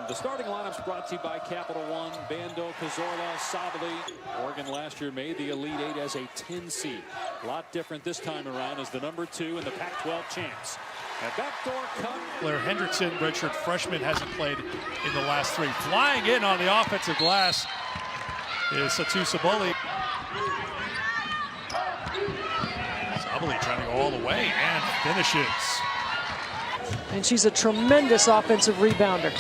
The starting lineup's brought to you by Capital One, Bando, Cazorla, Sabally. Oregon last year made the Elite Eight as a 10 seed. A lot different this time around as the number 2 in the Pac-12 champs. A backdoor cut. Blair Hendrickson, redshirt freshman, hasn't played in the last 3. Flying in on the offensive glass is Satou Sabally. Sabally trying to go all the way and finishes. And she's a tremendous offensive rebounder.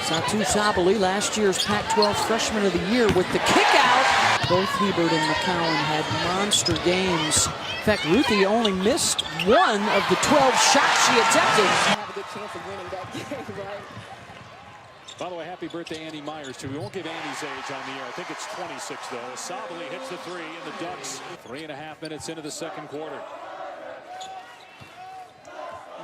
Satou Sabally, last year's Pac-12 Freshman of the Year with the kick out. Both Hebert and McCowan had monster games. In fact, Ruthie only missed 1 of the 12 shots she attempted. Have a good chance of winning that game, right? By the way, happy birthday, Annie Myers, too. We won't give Annie's age on the air. I think it's 26, though. Sabally hits the 3, and the Ducks 3.5 minutes into the second quarter.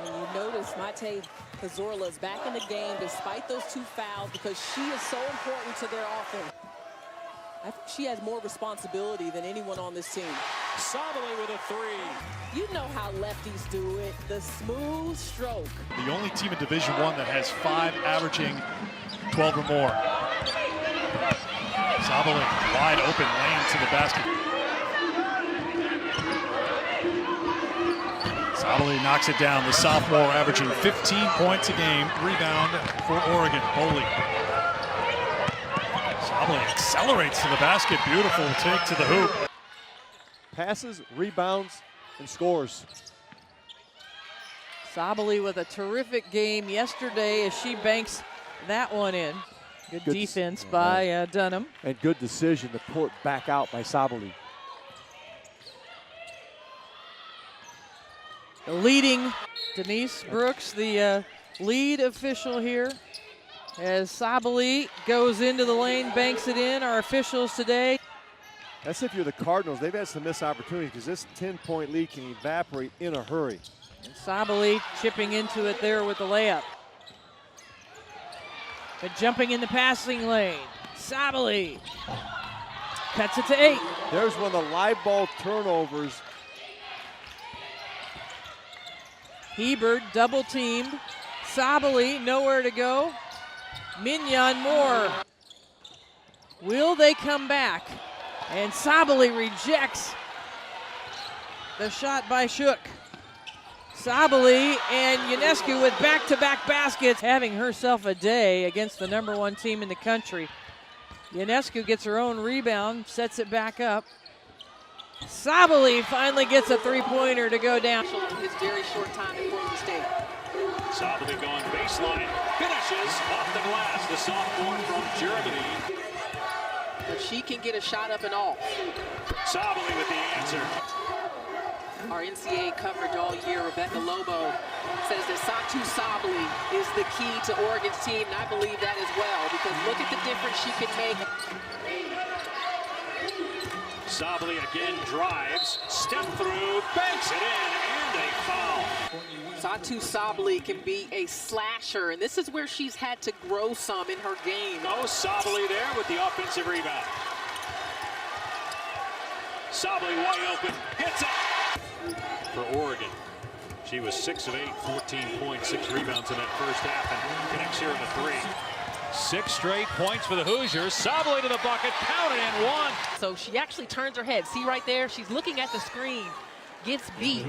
And you notice Mate Cazorla is back in the game despite those 2 fouls because she is so important to their offense. I think she has more responsibility than anyone on this team. Sabally with a 3. You know how lefties do it. The smooth stroke. The only team in Division I that has 5 averaging 12 or more. Sabally, wide open lane to the basket. Sabally knocks it down. The sophomore averaging 15 points a game. Rebound for Oregon. Holy. Sabally accelerates to the basket. Beautiful take to the hoop. Passes, rebounds, and scores. Sabally with a terrific game yesterday as she banks that one in. Good defense by Dunham. And good decision to pull it back out by Sabally. The leading Denise Brooks, the lead official here, as Sabally goes into the lane, banks it in. Our officials today. That's if you're the Cardinals. They've had some missed opportunities because this 10-point lead can evaporate in a hurry. And Sabally chipping into it there with the layup. But jumping in the passing lane. Sabally cuts it to 8. There's one of the live ball turnovers. Hebert double teamed. Sabally nowhere to go. Mignon more. Will they come back? And Sabally rejects the shot by Shook. Sabally and Ionescu with back-to-back baskets, having herself a day against the number 1 team in the country. Ionescu gets her own rebound, sets it back up. Sabally finally gets a 3-pointer to go down. His very short time at Florida State. Sabally going baseline, finishes off the glass. The sophomore from Germany. But she can get a shot up and off. Sabally with the answer. Our NCAA coverage all year, Rebecca Lobo says that Satou Sabally is the key to Oregon's team, and I believe that as well, because look at the difference she can make. Sabally again drives, step through, banks it in, and a foul. Satou Sabally can be a slasher, and this is where she's had to grow some in her game. Oh, Sabally there with the offensive rebound. Sabally wide open, hits it for Oregon. She was 6 of 8, 14 points, 6 rebounds in that first half, and connects here in the 3. 6 straight points for the Hoosiers. Sabally to the bucket, counted and 1. So she actually turns her head. See right there? She's looking at the screen. Gets beat.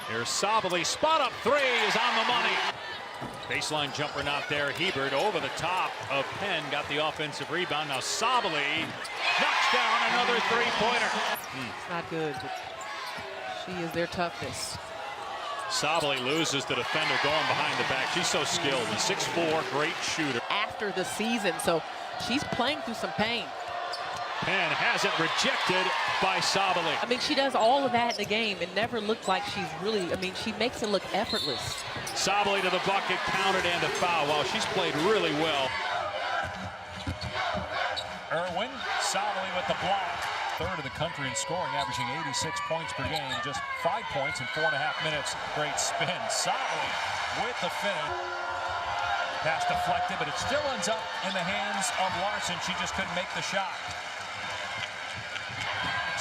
Here's Sabally, spot up 3 is on the money. Baseline jumper not there. Hebert over the top of Penn, got the offensive rebound. Now Sabally knocks down another 3-pointer. It's not good, but she is their toughness. Sabally loses the defender going behind the back. She's so skilled. A 6'4", great shooter. After the season, so she's playing through some pain. Penn has it rejected by Sabally. I mean, she does all of that in the game. It never looked like she's really, I mean, she makes it look effortless. Sabally to the bucket, counted and a foul. While she's played really well. Irwin, Sabally with the block. 3rd in the country in scoring, averaging 86 points per game. Just 5 points in 4.5 minutes. Great spin. Sabally with the finish. Pass deflected, but it still ends up in the hands of Larson. She just couldn't make the shot.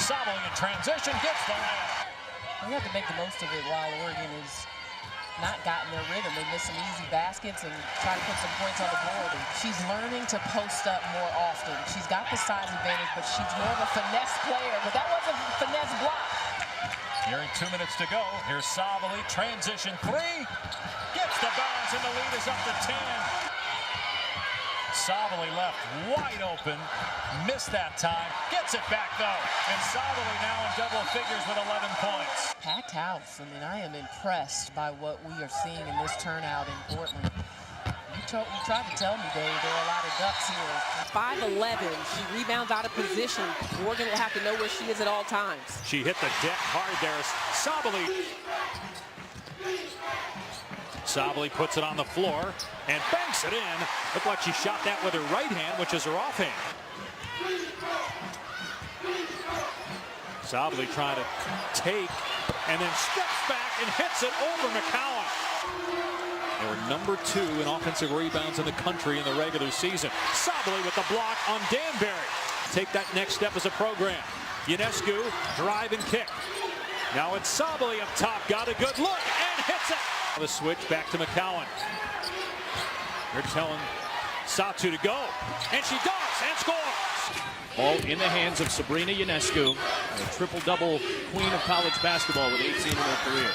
Sabally in transition, gets the layup. We have to make the most of it while Oregon is not gotten their rhythm. They missed some easy baskets and try to put some points on the board. And she's learning to post up more often. She's got the size advantage, but she's more of a finesse player. But that was a finesse block. Nearing 2 minutes to go. Here's Sabally, transition three. Gets the bounce, and the lead is up to 10. Sabally left wide open. Missed that time. Gets it back, though. And Sabally now in double figures with 11 points. Packed house. I mean, I am impressed by what we are seeing in this turnout in Portland. You tried to tell me, Dave, there are a lot of ducks here. 5'11", she rebounds out of position. Morgan will have to know where she is at all times. She hit the deck hard there. Sabally puts it on the floor and banks it in. Looked like she shot that with her right hand, which is her offhand. Sabally trying to take and then steps back and hits it over McCowan. They were number 2 in offensive rebounds in the country in the regular season. Sabally with the block on Danbury. Take that next step as a program. Ionescu, drive and kick. Now it's Sabally up top, got a good look and hits it. The switch back to McCowan. They're telling Satou to go, and she does and scores. Ball in the hands of Sabrina Ionescu, a triple-double queen of college basketball with 18 in her career.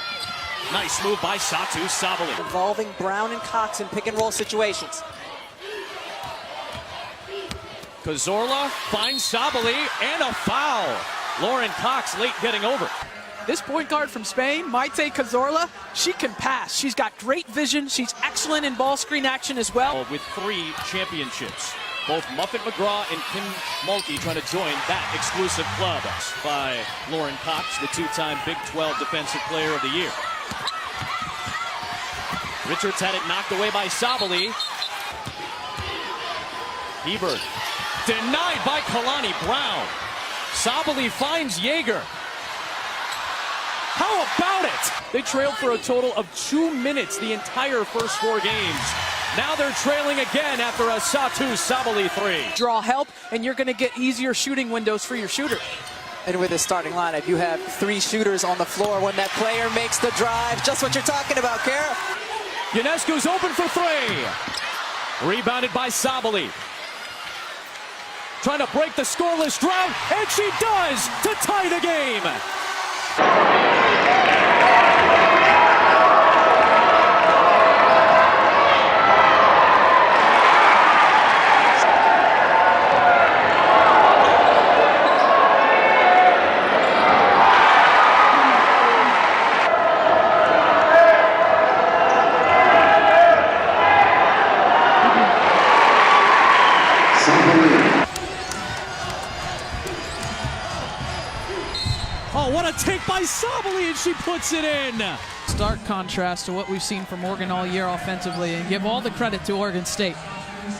Nice move by Satou Sabally. Involving Brown and Cox in pick-and-roll situations. Cazorla finds Sabally and a foul. Lauren Cox late getting over. This point guard from Spain, Maite Cazorla, she can pass. She's got great vision. She's excellent in ball screen action as well. With 3 championships. Both Muffet McGraw and Kim Mulkey trying to join that exclusive club by Lauren Cox, the 2-time Big 12 Defensive Player of the Year. Richards had it knocked away by Sabally. Hebert denied by Kalani Brown. Sabally finds Yeager. How about it? They trailed for a total of 2 minutes the entire first 4 games. Now they're trailing again after a Satou Sabally 3. Draw help, and you're going to get easier shooting windows for your shooter. And with this starting lineup, you have 3 shooters on the floor when that player makes the drive. Just what you're talking about, Kara. Ionescu's open for 3. Rebounded by Sabally. Trying to break the scoreless drought, and she does to tie the game. Oh, what a take by Sabally, and she puts it in. Stark contrast to what we've seen from Oregon all year offensively, and give all the credit to Oregon State.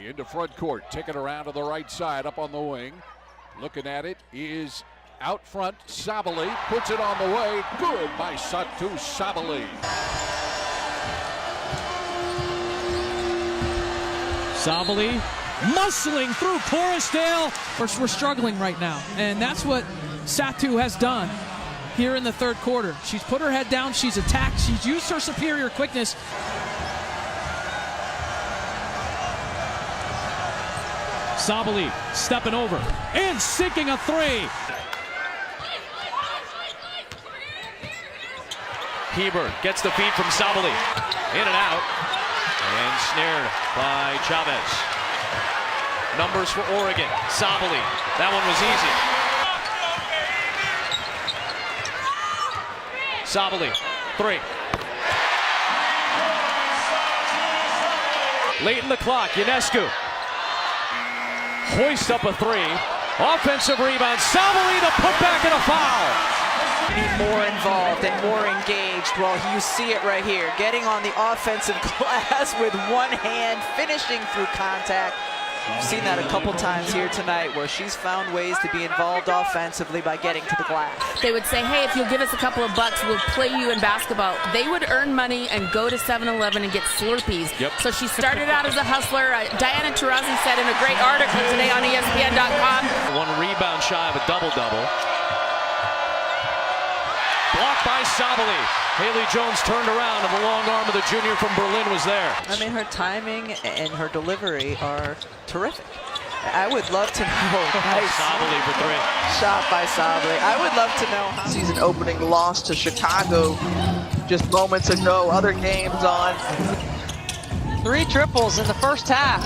Into front court, take it around to the right side, up on the wing. Looking at it is out front, Sabally puts it on the way. Good by Satou Sabally. Sabally muscling through Coruscant. We're struggling right now, and that's what Satou has done here in the third quarter. She's put her head down, she's attacked, she's used her superior quickness. Sabally stepping over and sinking a 3. Hebert gets the feed from Sabally. In and out. And snared by Chavez. Numbers for Oregon. Sabally. That one was easy. Sabally, 3. Late in the clock, Ionescu hoists up a 3. Offensive rebound, Sabally the putback and a foul. Be more involved and more engaged. Well, you see it right here. Getting on the offensive glass with one hand, finishing through contact. We've seen that a couple times here tonight where she's found ways to be involved offensively by getting to the glass. They would say, hey, if you'll give us a couple of bucks, we'll play you in basketball. They would earn money and go to 7-Eleven and get Slurpees. Yep. So she started out as a hustler. Diana Taurasi said in a great article today on ESPN.com. 1 rebound shy of a double-double. Blocked by Sabally. Haley Jones turned around, and the long arm of the junior from Berlin was there. I mean, her timing and her delivery are terrific. I would love to know. Nice. Sabally for three. Shot by Sabally. I would love to know how. Season opening loss to Chicago just moments ago. Other games on. 3 triples in the first half.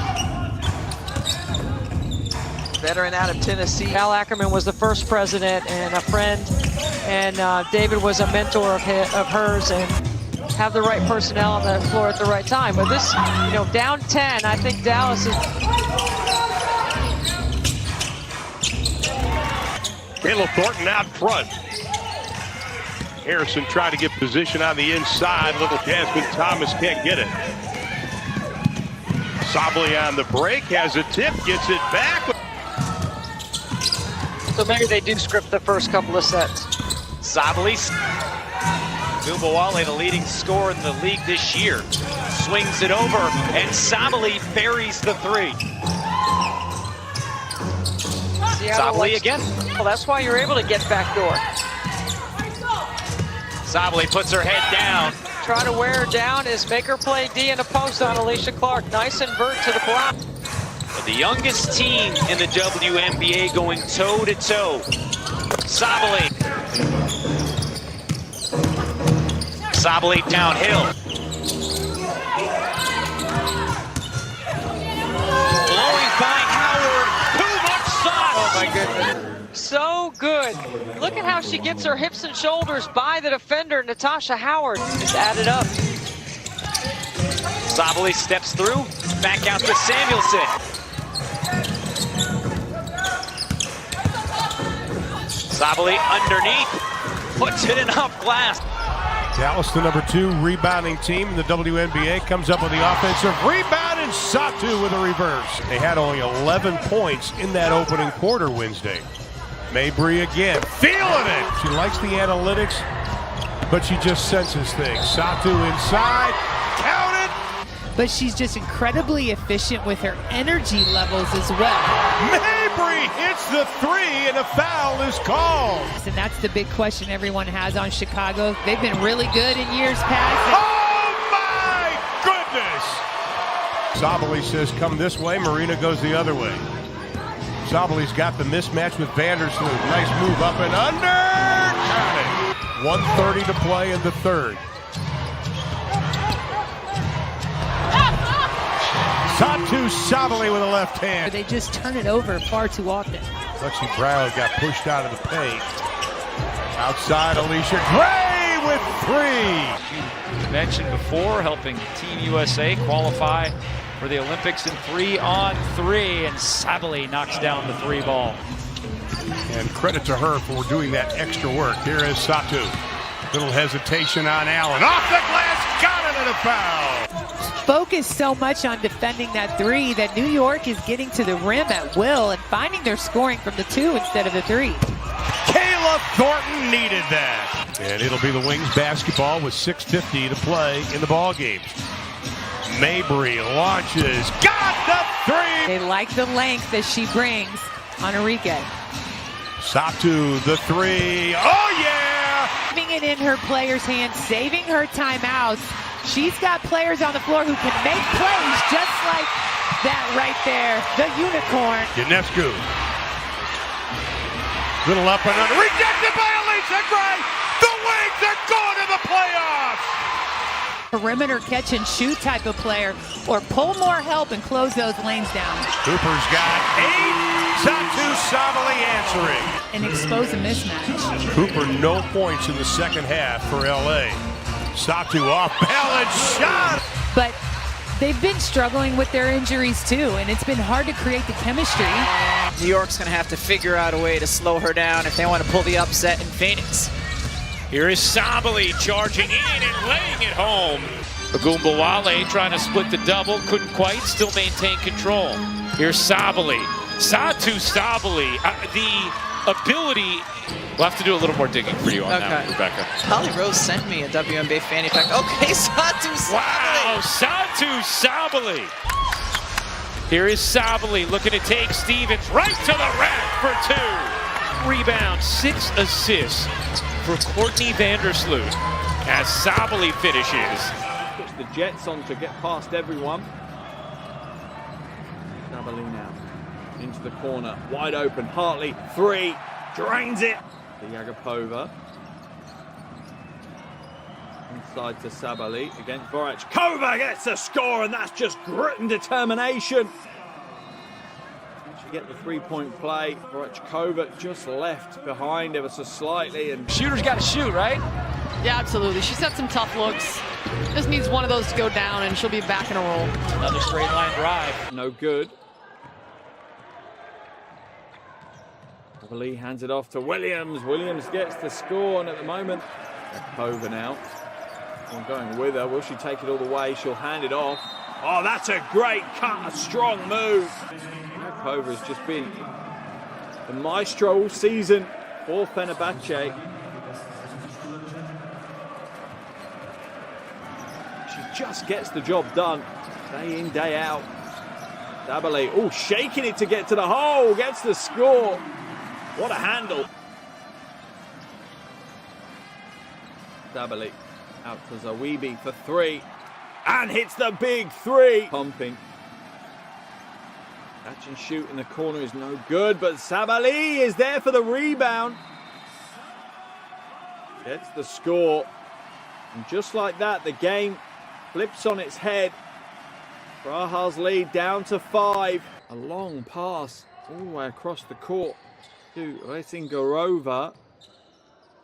Veteran out of Tennessee. Al Ackerman was the first president and a friend, and David was a mentor of hers, and have the right personnel on the floor at the right time. But this, down 10, I think Dallas is. Caleb Thornton out front. Harrison trying to get position on the inside. Little Jasmine Thomas can't get it. Sabally on the break, has a tip, gets it back. So maybe they do script the first couple of sets. Sabally. Gumbawale, the leading scorer in the league this year, swings it over, and Sabally buries the three. Sabally again. Well, that's why you're able to get backdoor. Sabally puts her head down. Try to wear her down is make her play D in a post on Alicia Clark. Nice invert to the block. The youngest team in the WNBA going toe-to-toe. Sabally. Sabally downhill. Blowing by Howard. Too much sauce. Oh my goodness. So good. Look at how she gets her hips and shoulders by the defender, Natasha Howard. Just add it up. Sabally steps through. Back out to Samuelson. Sabally underneath. Puts it in off glass. Dallas, the number 2 rebounding team in the WNBA, comes up with the offensive rebound, and Satou with a reverse. They had only 11 points in that opening quarter Wednesday. Mabry again, feeling it. She likes the analytics, but she just senses things. Satou inside, count it. But she's just incredibly efficient with her energy levels as well. Mabry hits the 3, and a foul is called. And that's the big question everyone has on Chicago. They've been really good in years past. Oh my goodness! Sabally says, come this way. Marina goes the other way. Sabally's got the mismatch with Vandersloot. Nice move up and under. Got it. 1:30 to play in the third. Satou Sabally with a left hand. They just turn it over far too often. Lexi Brown got pushed out of the paint. Outside, Alicia Gray with 3. She mentioned before, helping Team USA qualify for the Olympics in 3-on-3, and Sabally knocks down the 3 ball. And credit to her for doing that extra work. Here is Satou. Little hesitation on Allen. Off the glass, got it, and a foul. Focus so much on defending that 3 that New York is getting to the rim at will and finding their scoring from the 2 instead of the 3. Kayla Thornton needed that. And it'll be the Wings basketball with 6:50 to play in the ball game. Mabry launches, got the 3. They like the length that she brings on Enrique. Satou, the 3. Oh yeah! Having it in her players' hands, saving her timeouts. She's got players on the floor who can make plays just like that right there. The unicorn. Ionescu. Little up and under. Rejected by Alicia Gray. The Wings are going to the playoffs. Perimeter catch and shoot type of player, or pull more help and close those lanes down. Cooper's got 8. Satou Sabally answering. And expose a mismatch. Cooper no points in the second half for LA. Satou off balance shot. But they've been struggling with their injuries too, and it's been hard to create the chemistry. New York's going to have to figure out a way to slow her down if they want to pull the upset in Phoenix. Here is Sabally charging in and laying it home. Gumbawale trying to split the double, couldn't quite, still maintain control. Here's Sabally. Satou Sabally, the ability. We'll have to do a little more digging for you on that one, Rebecca. Holly Rose sent me a WNBA fanny pack. Okay, Satou Sabally. Wow, Satou Sabally. Here is Sabally looking to take Stevens right to the rack for 2. rebounds, 6 assists for Courtney Vandersloot as Sabally finishes. Puts the Jets on to get past everyone. Sabally now into the corner, wide open. Hartley, 3, drains it. To Yagapova. Inside to Sabally against Vorachkova, gets a score, and that's just grit and determination. She get the 3-point play. Vorachkova just left behind ever so slightly, and shooter's got to shoot, right? Yeah, absolutely. She's had some tough looks. Just needs one of those to go down, and she'll be back in a roll. Another straight line drive. No good. Sabally hands it off to Williams. Williams gets the score, and at the moment, Yagapova now. Going with her. Will she take it all the way? She'll hand it off. Oh, that's a great cut, a strong move. Yagapova has just been the maestro all season for Fenerbahce. She just gets the job done, day in, day out. Sabally, oh, shaking it to get to the hole, gets the score. What a handle. Sabally out to Zawibi for 3 and hits the big 3. Pumping. Catch and shoot in the corner is no good, but Sabally is there for the rebound. Gets the score. And just like that, the game flips on its head. Praha's lead down to 5. A long pass all the way across the court to Resingarova.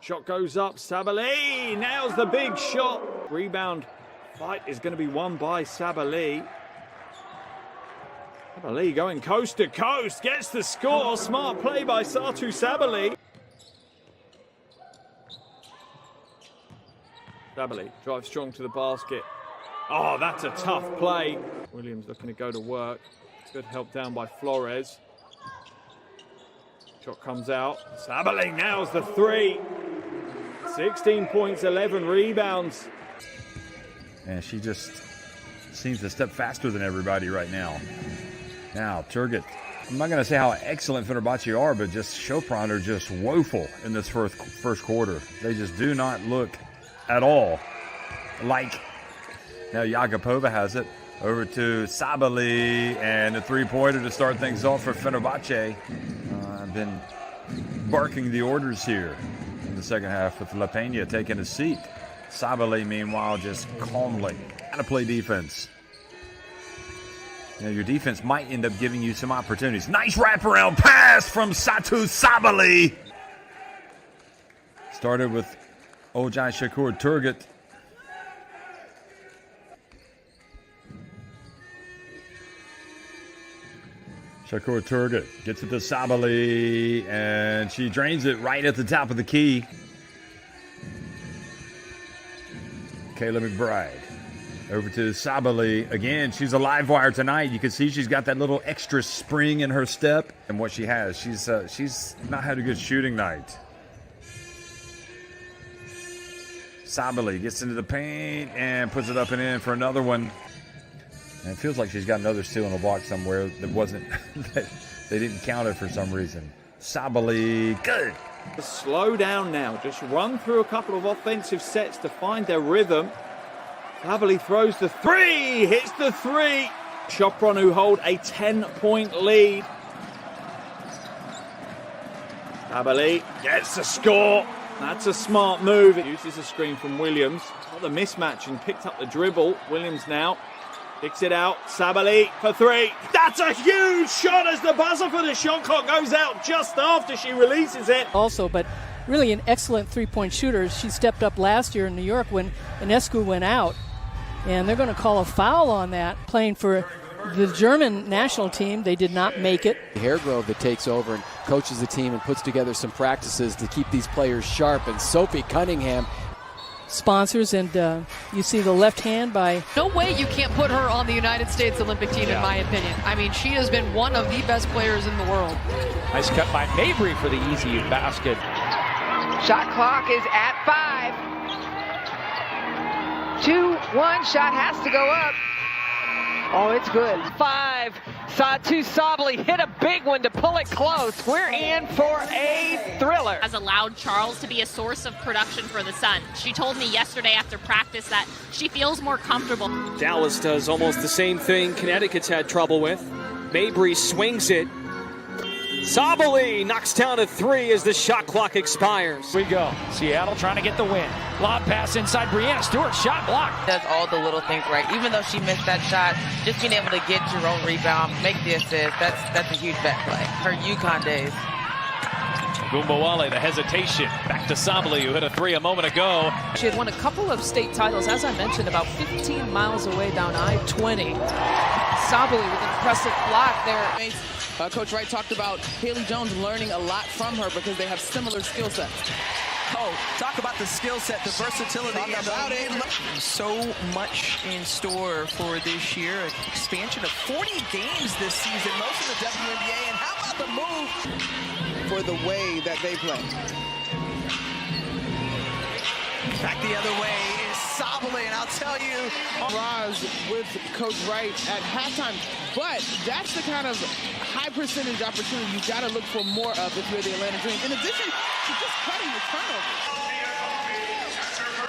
Shot goes up, Sabally nails the big shot. Rebound fight is going to be won by Sabally. Sabally going coast to coast, gets the score. Smart play by Satou Sabally. Sabally drives strong to the basket. Oh, that's a tough play. Williams looking to go to work. Good help down by Flores. Shot comes out. Sabally nails the 3. 16 points, 11 rebounds. And she just seems to step faster than everybody right now. Now, Turgut. I'm not going to say how excellent Fenerbahce are, but just Chopin are just woeful in this first quarter. They just do not look at all like. Now Yagapova has it. Over to Sabally, and the 3-pointer to start things off for Fenerbahce. I've been barking the orders here in the second half with La Peña taking a seat. Sabally, meanwhile, just calmly. Gotta play defense. You know, your defense might end up giving you some opportunities. Nice wraparound pass from Satou Sabally. Started with Ojai Shakur Turgut. Shakur Turgut gets it to Sabally, and she drains it right at the top of the key. Kayla McBride over to Sabally. Again, she's a live wire tonight. You can see she's got that little extra spring in her step. And what she has, she's not had a good shooting night. Sabally gets into the paint and puts it up and in for another one. And it feels like she's got another steal in the block somewhere that wasn't, they didn't count it for some reason. Sabally, good. Slow down now, just run through a couple of offensive sets to find their rhythm. Sabally throws the 3, hits the 3. Chopin, who hold a 10-point lead. Sabally gets the score. That's a smart move. It uses a screen from Williams. Got the mismatch and picked up the dribble. Williams now kicks it out. Sabally for 3. That's a huge shot as the buzzer for the shot clock goes out just after she releases it. Also, but really an excellent three-point shooter. She stepped up last year in New York when Ionescu went out. And they're going to call a foul on that. Playing for the German national team, they did not make it. Hairgrove that takes over and coaches the team and puts together some practices to keep these players sharp. And Sophie Cunningham. Sponsors, and you see the left hand by... No way you can't put her on the United States Olympic team, in my opinion. I mean, she has been one of the best players in the world. Nice cut by Mabry for the easy basket. Shot clock is at 5. 2-1 shot has to go up. Oh, it's good. 5. Satou Sabally hit a big one to pull it close. We're in for a thriller. Has allowed Charles to be a source of production for the Sun. She told me yesterday after practice that she feels more comfortable. Dallas does almost the same thing Connecticut's had trouble with. Mabry swings it. Sabally knocks down a 3 as the shot clock expires. We go. Seattle trying to get the win. Lob pass inside Brianna Stewart. Shot blocked. Does all the little things right. Even though she missed that shot, just being able to get your own rebound, make the assist, that's a huge bet play. Her UConn days. Gumbawale, the hesitation. Back to Sabally, who hit a 3 a moment ago. She had won a couple of state titles, as I mentioned, about 15 miles away down I-20. Sabally with an impressive block there. Coach Wright talked about Haley Jones learning a lot from her because they have similar skill sets. Oh, talk about the skill set, the versatility. About it. So much in store for this year. An expansion of 40 games this season, most of the WNBA. And how about the move for the way that they play? Back the other way is Sabally, and I'll tell you. Rise with Coach Wright at halftime, but that's the kind of high percentage opportunity you got to look for more of if you're the Atlanta Dream. In addition to just cutting the turnovers.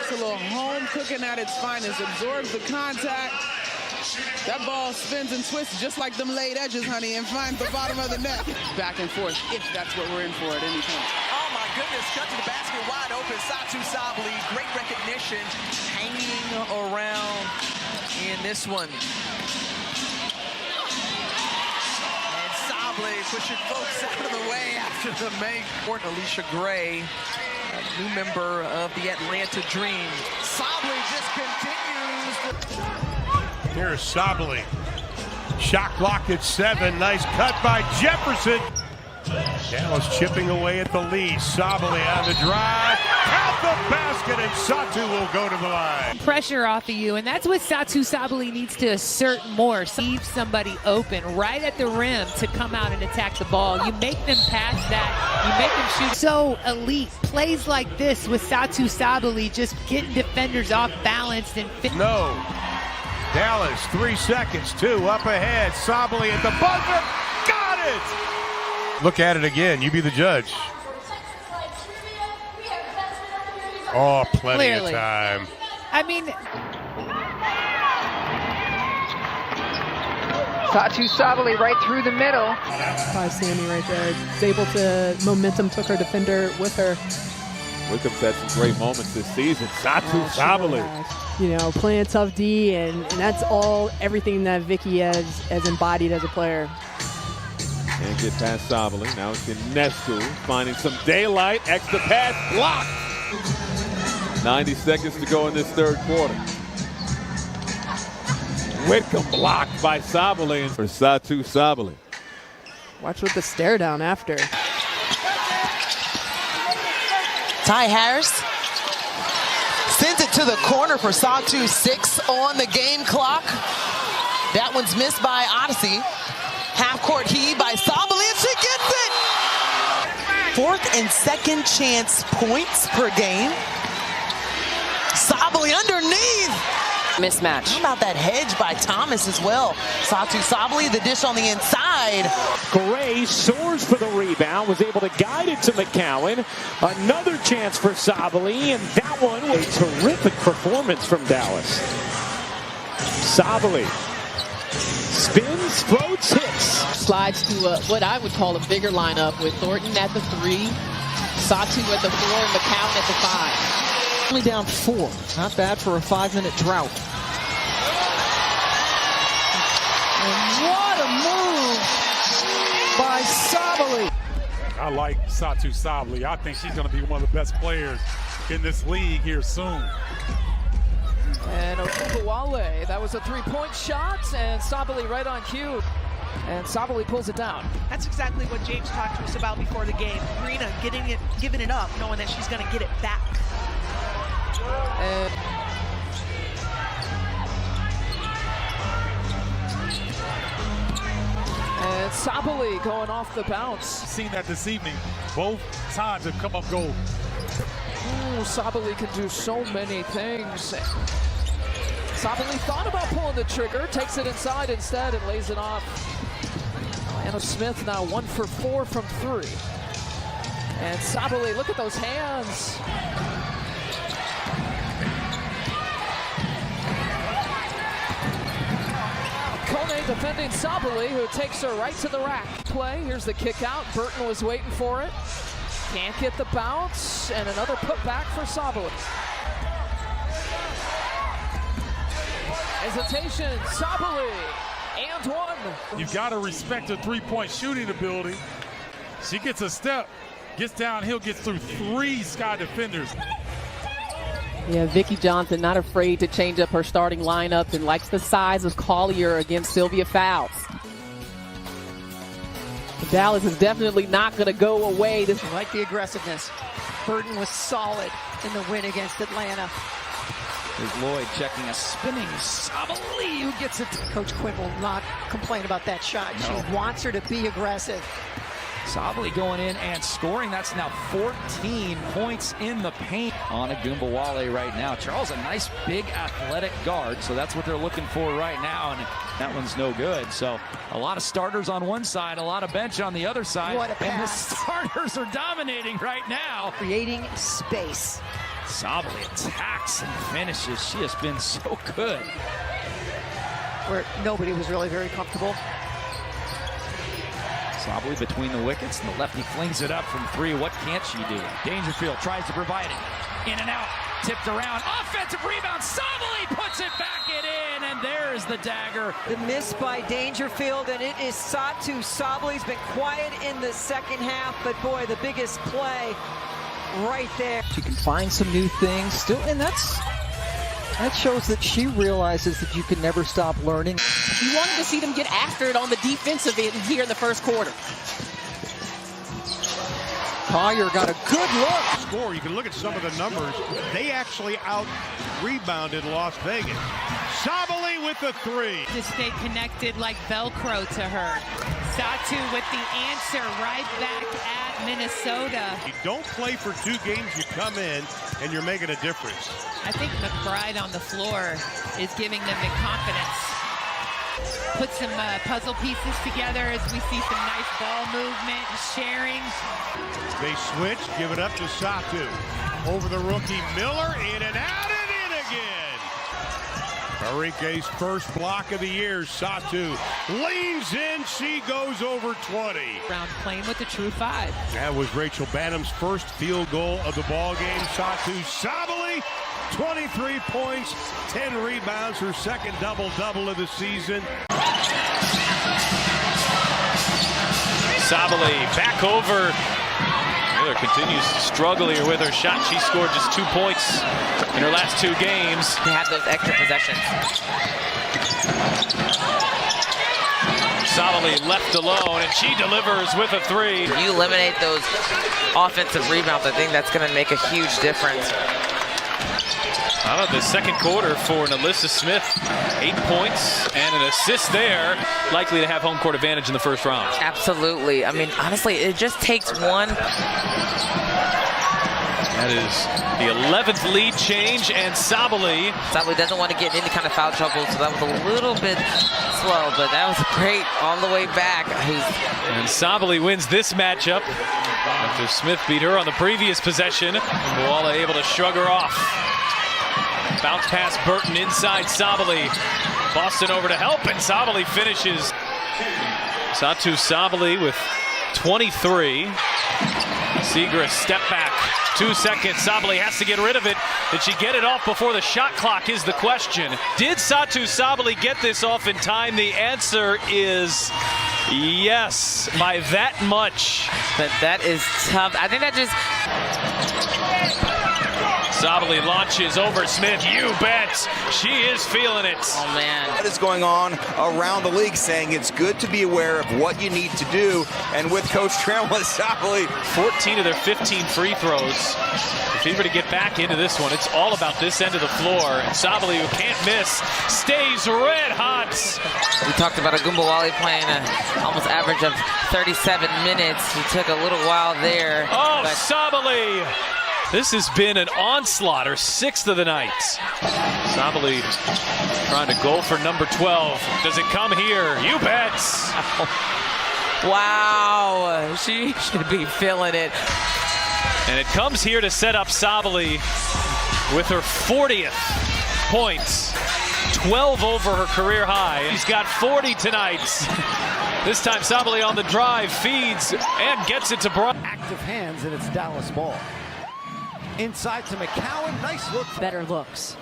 It's a little home cooking at its finest. Absorbs the contact. That ball spins and twists just like them laid edges, honey, and finds the bottom of the net. Back and forth, if that's what we're in for at any point. Oh my goodness, cut to the basket, wide open. Satou Sabally, great recognition, hanging around in this one. And Sabally pushing folks out of the way after the make. Alicia Gray, a new member of the Atlanta Dream. Sabally just continues. Here's Sabally. Shot clock at 7. Nice cut by Jefferson. Dallas chipping away at the lead. Sabally on the drive. At the basket, and Satou will go to the line. Pressure off of you, and that's what Satou Sabally needs to assert more. Leave somebody open right at the rim to come out and attack the ball. You make them pass that. You make them shoot. So elite. Plays like this with Satou Sabally just getting defenders off balance and fit. No. Dallas, 3 seconds, 2 up ahead. Sabally at the buzzer. Got it! Look at it again. You be the judge. Oh, plenty of time. I mean, Satou Sabally right through the middle. By Sammy right there. Was able to, momentum took her defender with her. Wickham's had some great moments this season. Satou Sabally. You know, playing tough D, and that's everything that Vicky has embodied as a player. Can't get past Sabally. Now it's Ionescu finding some daylight. Extra pass blocked. 90 seconds to go in this third quarter. Wickham blocked by Sabally for Satou Sabally. Watch with the stare down after. Ty Harris sends it to the corner for Satou. 6 on the game clock. That one's missed by Odyssey. Half-court heave by Sabally, and she gets it! 4th and 2nd chance points per game. Sabally underneath. Mismatch. How about that hedge by Thomas as well? Satou Sabally, the dish on the inside. Gray soars for the rebound, was able to guide it to McCowan. Another chance for Sabally, and that one was a terrific performance from Dallas. Sabally spins, floats, hits. Slides to what I would call a bigger lineup with Thornton at the 3, Satou at the 4, and McCowan at the 5. Only down 4. Not bad for a 5-minute drought. And what a move by Sabally. I like Satou Sabally. I think she's going to be one of the best players in this league here soon. And Okuwale, that was a 3-point shot, and Sabally right on cue. And Sabally pulls it down. That's exactly what James talked to us about before the game. Karina giving it up, knowing that she's going to get it back. And Sabally going off the bounce. Seen that this evening. Both times have come up gold. Ooh, Sabally can do so many things. Sabally thought about pulling the trigger, takes it inside instead and lays it off. Anna Smith now 1 for 4 from 3. And Sabally, look at those hands. Kone defending Sabally, who takes her right to the rack. Play, here's the kick out. Burton was waiting for it. Can't get the bounce, and another putback for Sabally. Hesitation, Sabally, and one. You've got to respect her three-point shooting ability. She gets a step, gets downhill, gets through 3 Sky defenders. Yeah, Vicki Johnson not afraid to change up her starting lineup and likes the size of Collier against Sylvia Fowles. Dallas is definitely not going to go away. I like the aggressiveness. Burton was solid in the win against Atlanta. There's Lloyd checking a spinning Sabally who gets it. Coach Quinn will not complain about that shot. No. She wants her to be aggressive. Sabally going in and scoring. That's now 14 points in the paint on Agumbawale right now. Charles, a nice big athletic guard, so that's what they're looking for right now, and that one's no good. So a lot of starters on one side, a lot of bench on the other side. What a pass. And the starters are dominating right now. Creating space. Sabally attacks and finishes. She has been so good. Where nobody was really very comfortable. Sabally between the wickets, and the lefty flings it up from 3. What can't she do? Dangerfield tries to provide it. In and out, tipped around. Offensive rebound. Sabally puts it back in, and there's the dagger. The miss by Dangerfield, and it is Satou. Sabally's been quiet in the second half, but boy, the biggest play right there. She can find some new things still, and that shows that she realizes that you can never stop learning. You wanted to see them get after it on the defensive end here in the first quarter. Collier got a good look. Score, you can look at some of the numbers. They actually out-rebounded Las Vegas. Sabally with the 3. To stay connected like Velcro to her. Satou with the answer right back at Minnesota. You don't play for 2 games, you come in and you're making a difference. I think McBride on the floor is giving them the confidence. Put some puzzle pieces together as we see some nice ball movement and sharing. They switch, give it up to Satou. Over the rookie Miller, in and out and in again. Enrique's first block of the year. Satou leans in, she goes over 20. Round playing with the true 5. That was Rachel Banham's first field goal of the ball game. Satou Sabally, 23 points, 10 rebounds, her second double-double of the season. Sabally back over. Miller continues to struggle here with her shot. She scored just 2 points in her last 2 games. To have those extra possessions. Sabally left alone, and she delivers with a 3. You eliminate those offensive rebounds, I think that's going to make a huge difference. How about the second quarter for Alyssa Smith? 8 points and an assist there. Likely to have home court advantage in the first round. Absolutely. I mean, honestly, it just takes one. That is the 11th lead change, and Sabally doesn't want to get in any kind of foul trouble, so that was a little bit slow, but that was great all the way back. And Sabally wins this matchup after Smith beat her on the previous possession. Walla able to shrug her off. Bounce pass Burton inside Sabally. Boston over to help, and Sabally finishes. Satou Sabally with 23. Segrist step back. 2 seconds. Sabally has to get rid of it. Did she get it off before the shot clock is the question. Did Satou Sabally get this off in time? The answer is yes, by that much. But that is tough. I think that just... Sabally launches over Smith. You bet. She is feeling it. Oh, man. What is going on around the league saying it's good to be aware of what you need to do. And with Coach Trammell, Sabally. 14 of their 15 free throws. If he were to get back into this one, it's all about this end of the floor. And Sabally, who can't miss, stays red hot. We talked about Agumbawale playing an almost average of 37 minutes. He took a little while there. Oh, Sabally. This has been an onslaught, her 6th of the night. Sabally trying to go for number 12. Does it come here? You bet. Wow, she should be feeling it. And it comes here to set up Sabally with her 40th points. 12 over her career high. She's got 40 tonight. This time Sabally on the drive, feeds, and gets it to Brown. Active hands, and it's Dallas ball. Inside to McCowan, nice look. Better looks.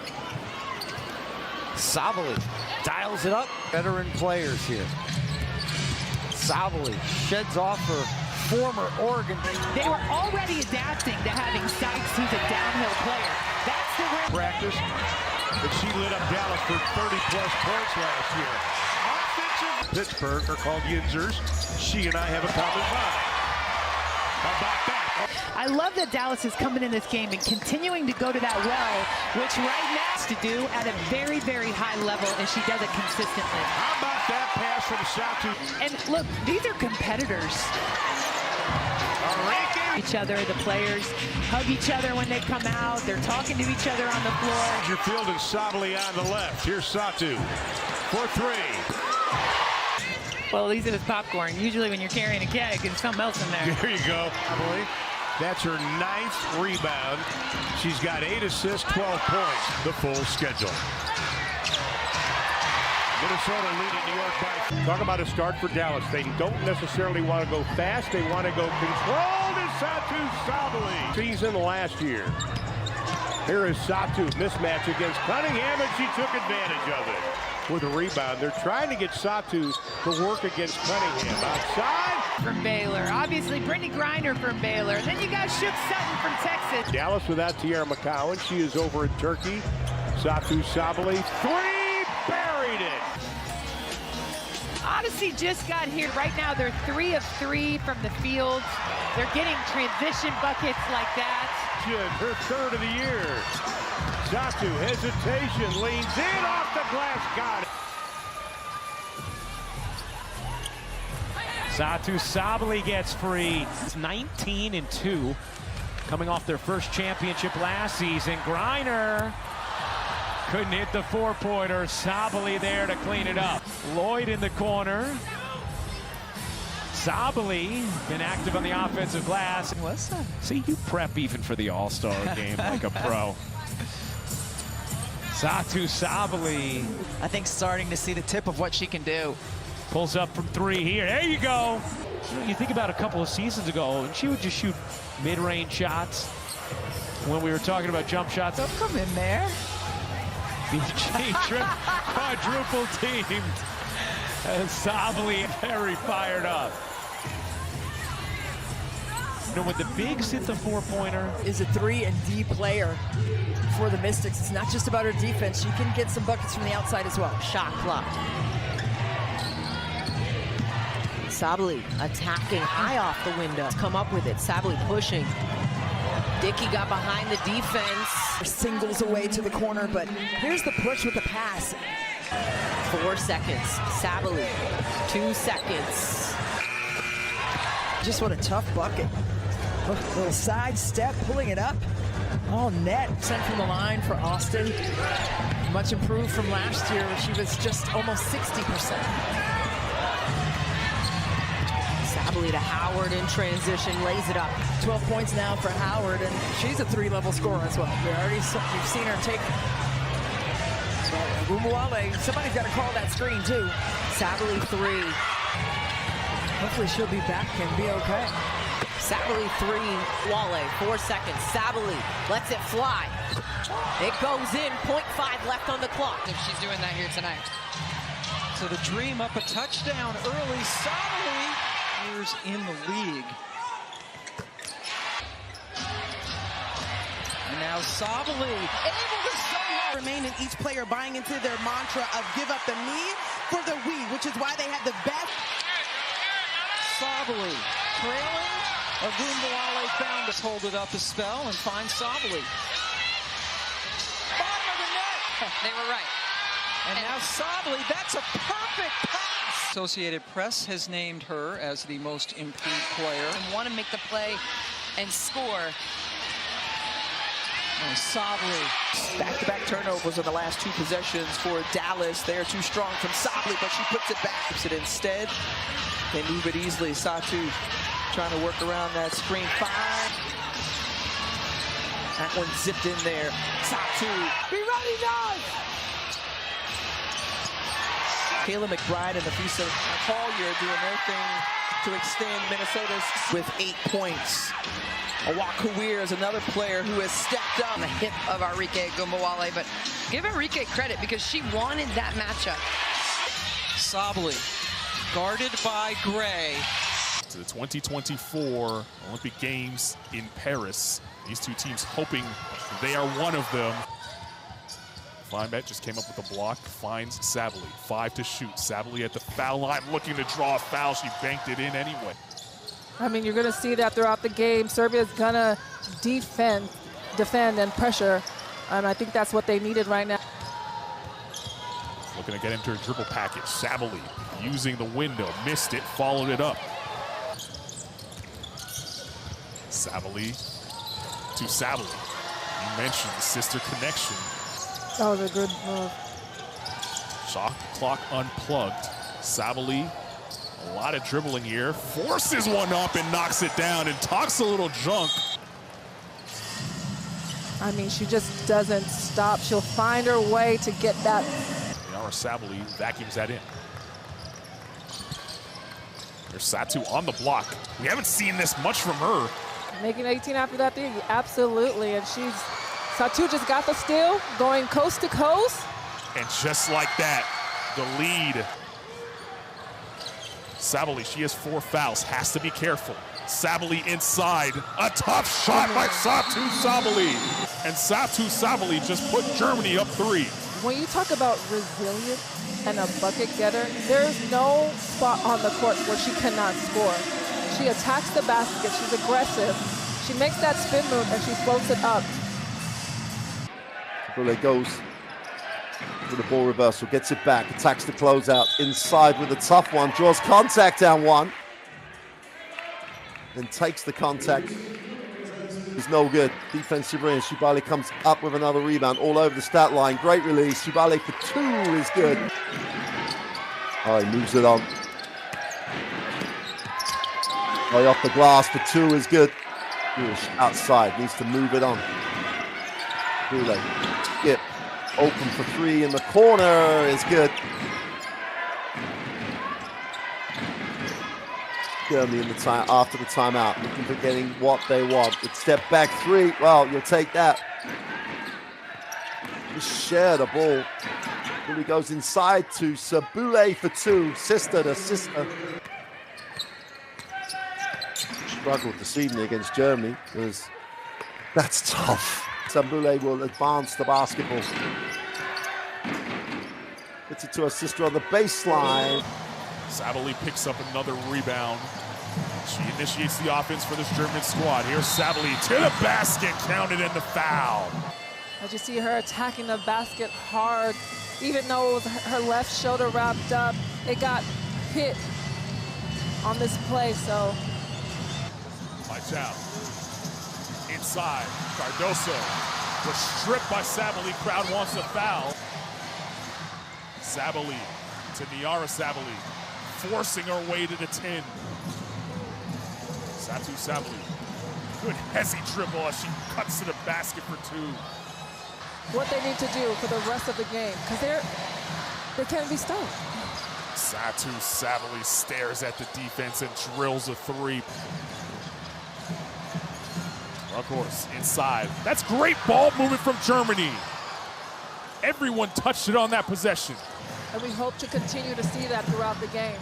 Sabally dials it up. Veteran players here. Sabally sheds off her former Oregon. They were already adapting to having Sykes, who's a downhill player. That's the practice, but she lit up Dallas for 30-plus points last year. Offensive. Pittsburgh are called Yinzers. She and I have a common bond. How about that? I love that Dallas is coming in this game and continuing to go to that well, which right now is to do at a very, very high level, and she does it consistently. How about that pass from Satou? And look, these are competitors. Each other, the players hug each other when they come out. They're talking to each other on the floor. Your field and Sabally on the left. Here's Satou for 3. Well, at least it was popcorn. Usually when you're carrying a keg, there's something else in there. There you go. That's her 9th rebound. She's got 8 assists, 12 points. The full schedule. Minnesota leading New York by. Talk about a start for Dallas. They don't necessarily want to go fast. They want to go controlled. And Satou Sabally. Season last year. Here is Satou. Mismatch against Cunningham, and she took advantage of it. With a rebound, they're trying to get Satou to work against Cunningham. Outside. From Baylor. Obviously, Brittany Griner from Baylor. Then you got Shook Sutton from Texas. Dallas without Tierra McCowan. She is over in Turkey. Satou Sabally. 3. Buried it. Odyssey just got here. Right now, they're 3 of 3 from the field. They're getting transition buckets like that. Her 3rd of the year. Satou, hesitation, leans in off the glass, got it. Satou Sabally gets free. It's 19-2, coming off their first championship last season. Griner couldn't hit the 4-pointer. Sabally there to clean it up. Lloyd in the corner. Sabally been active on the offensive glass. See, you prep even for the All-Star game like a pro. Satou Sabally. I think starting to see the tip of what she can do. Pulls up from 3 here. There you go. You think about a couple of seasons ago, and she would just shoot mid-range shots. When we were talking about jump shots. Don't come in there. BG quadruple teamed. Sabally very fired up. You know, when the bigs hit the 4-pointer. Is a 3 and D player for the Mystics. It's not just about her defense. She can get some buckets from the outside as well. Shot clock. Sabally attacking high off the window. Come up with it. Sabally pushing. Dickey got behind the defense. Singles away to the corner, but here's the push with the pass. 4 seconds. Sabally, 2 seconds. Just what a tough bucket. Little side step, pulling it up. All net. Sent from the line for Austin. Much improved from last year where she was just almost 60%. Sabally to Howard in transition, lays it up. 12 points now for Howard, and she's a 3-level scorer as well. We've seen her take. Gumbuwale, somebody's got to call that screen too. Sabally 3. Hopefully she'll be back and be okay. Sabally 3, Wale, 4 seconds. Sabally lets it fly. It goes in, 0.5 left on the clock. If she's doing that here tonight. So the dream up a touchdown early. Sabally years in the league. And now Sabally able to somehow remain in each player buying into their mantra of give up the me for the we, which is why they have the best. Sabally trailing. Agumbuwale found to hold it up a spell and find Sabally. Bottom of the net. They were right. And now Sabally, that's a perfect pass. Associated Press has named her as the most improved player. And want to make the play and score. Sabally. Back-to-back turnovers in the last 2 possessions for Dallas. They're too strong from Sabally, but she puts it back. Keeps it instead. They move it easily. Satou trying to work around that screen. Fine. That one zipped in there. Satou. Be ready, guys! Kayla McBride and Nafisa Collier doing their thing to extend Minnesota's with 8 points. Awakawir is another player who has stepped up. On the hip of Arike Gumbawale, but give Arike credit because she wanted that matchup. Sabally, guarded by Gray. To the 2024 Olympic Games in Paris. These two teams hoping they are one of them. Feinbet just came up with a block, finds Sabally. 5 to shoot. Sabally at the foul line looking to draw a foul. She banked it in anyway. I mean, you're going to see that throughout the game. Serbia's going to defend and pressure. And I think that's what they needed right now. Looking to get into a dribble package. Sabally using the window. Missed it, followed it up. Sabally to Sabally. You mentioned the sister connection. That was a good move. Shot clock unplugged. Sabally, a lot of dribbling here. Forces one up and knocks it down and talks a little junk. I mean, she just doesn't stop. She'll find her way to get that. Sabally vacuums that in. There's Satou on the block. We haven't seen this much from her. Making 18 after that three, absolutely. And Satou just got the steal, going coast to coast. And just like that, the lead. Sabally, she has 4 fouls, has to be careful. Sabally inside, a tough shot by Satou Sabally. And Satou Sabally just put Germany up 3. When you talk about resilience and a bucket getter, there's no spot on the court where she cannot score. She attacks the basket, she's aggressive. She makes that spin move and she floats it up. Bule goes for the ball reversal, gets it back, attacks the closeout, inside with a tough one, draws contact down one. Then takes the contact. Is no good. Defensive ring. Sabally comes up with another rebound all over the stat line. Great release. Sabally for 2 is good. Oh, he moves it on. Way off the glass for 2 is good. Outside. Needs to move it on. Bule. Skip. Open for 3 in the corner is good. Germany in the time after the timeout, looking for getting what they want. It's step back 3. Well, you'll take that. Just share the ball. Bule goes inside to Sabule for 2. Sister to sister. Struggled this evening against Germany because that's tough. Sabule will advance the basketball. Gets it to her sister on the baseline. Sabally picks up another rebound. She initiates the offense for this German squad. Here's Sabally to the basket, counted in the foul. As you see her attacking the basket hard, even though it was her left shoulder wrapped up, it got hit on this play, so. Lights out. Inside, Cardoso was stripped by Sabally. Crowd wants a foul. Sabally to Niara Sabally, forcing her way to the 10. Satou Sabally, good hezzy dribble as she cuts to the basket for 2. What they need to do for the rest of the game, because they can't be stopped. Satou Sabally stares at the defense and drills a 3. Ruckhorse inside. That's great ball movement from Germany. Everyone touched it on that possession. And we hope to continue to see that throughout the game.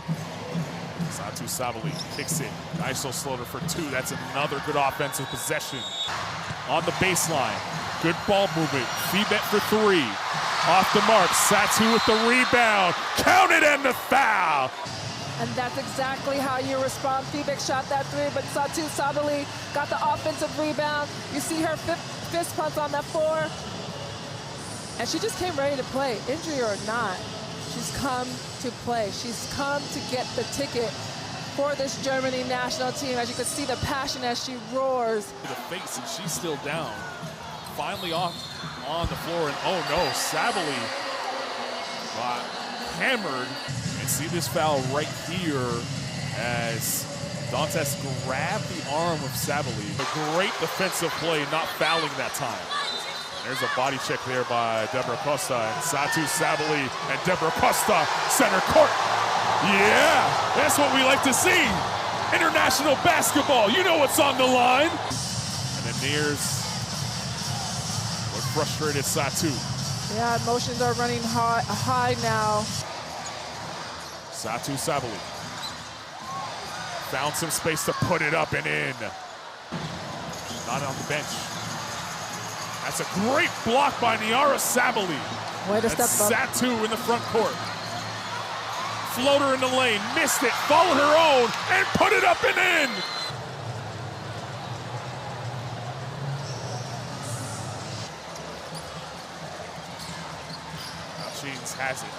Satou Sabally kicks it. ISO Slaughter for 2. That's another good offensive possession. On the baseline. Good ball movement. Feedback for 3. Off the mark. Satou with the rebound. Counted and the foul. And that's exactly how you respond. Feedback shot that 3, but Satou Sabally got the offensive rebound. You see her fist pumps on that floor. And she just came ready to play, injury or not. She's come to play. She's come to get the ticket for this Germany national team. As you can see the passion as she roars. The face, and she's still down. finally off on the floor, and oh no, Sabally got hammered. And see this foul right here as Dantes grabbed the arm of Sabally. A great defensive play, not fouling that time. There's a body check there by Deborah Costa, and Satou, Sabally, and Deborah Costa, center court. Yeah, that's what we like to see. International basketball, you know what's on the line. And the Nears with frustrated Satou. Yeah, emotions are running high now. Satou, Sabally found some space to put it up and in. Not on the bench. That's a great block by Niara Sabally. Way to and step up. Satou in the front court. Floater in the lane, missed it, followed her own, and put it up and in. Machines has it.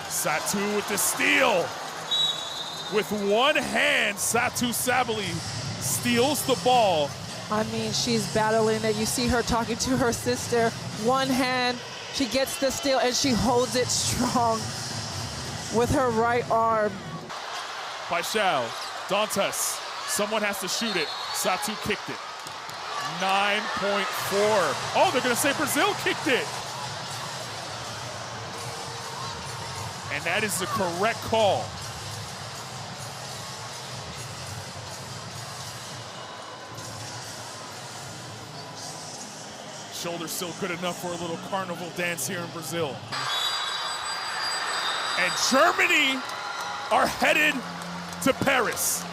Satou with the steal. With one hand, Satou Sabally steals the ball. I mean, she's battling it. You see her talking to her sister. One hand, she gets the steal, and she holds it strong with her right arm. Paixão, Dantes, someone has to shoot it. Satou kicked it. 9.4. Oh, they're gonna say Brazil kicked it. And that is the correct call. Shoulder still good enough for a little carnival dance here in Brazil. And Germany are headed to Paris.